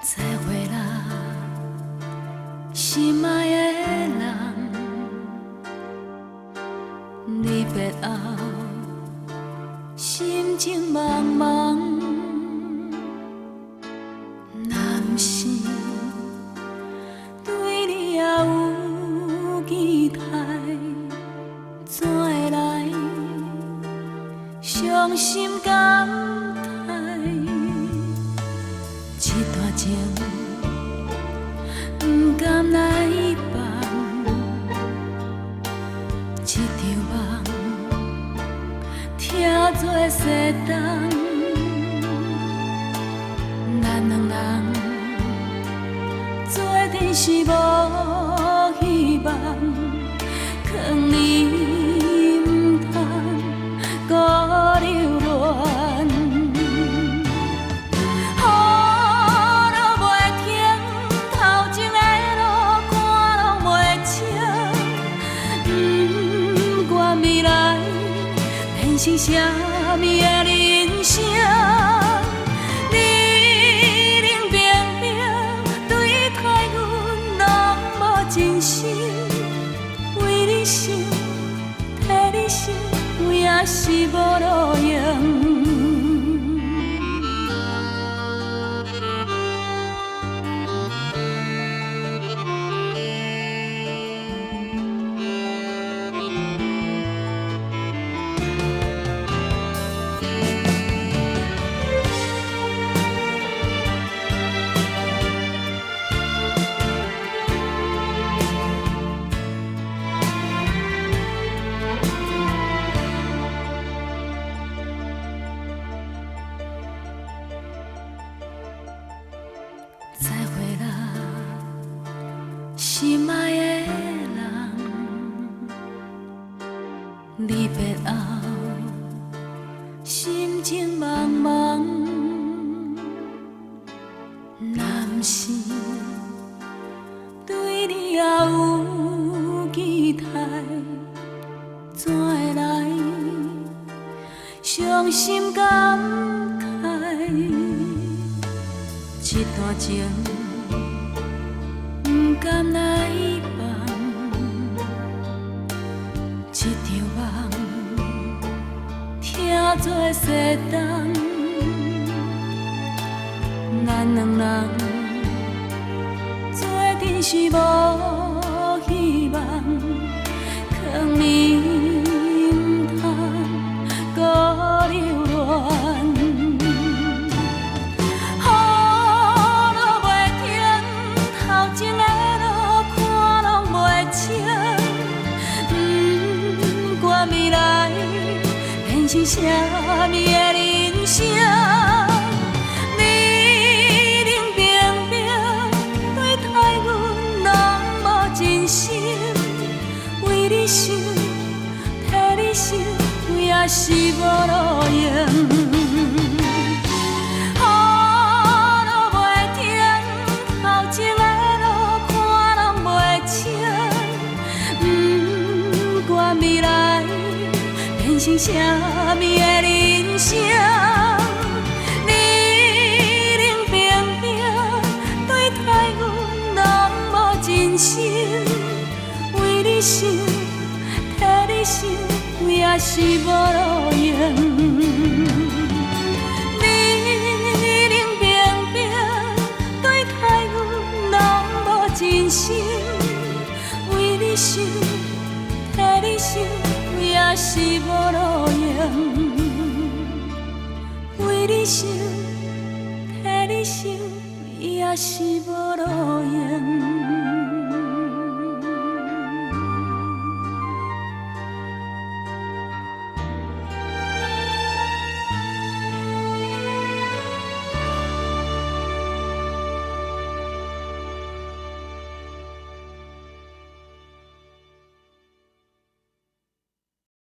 再会啦，心爱的人，离别后，心情茫茫，若是对你也有期待，怎会来伤心感慨？一段情不甘来放，一场梦听作西东。咱两人做阵是无希望，藏你不通孤流恋。是啥物的人生？你冷冰冰对待阮，拢无真心。为你想，替你想，也是无路用。再会啦，心爱的人，离别后，心情茫茫。若是对你也有期待，怎会来伤心感慨？一段情不甘来放，一场梦听作西东。咱两人做阵是无希望，藏你不通孤流恋。未来变成啥物的人生？你冷冰冰对待阮，拢无真心。为你想，替你想，也是无路用。未来变成啥物的人生？你冷冰冰对待阮，拢无真心。为你想，替你想，也是无路用。你冷冰冰对待阮，拢无真心。为你想。替你想，也是无路用。为你想，替你想，也是无路用。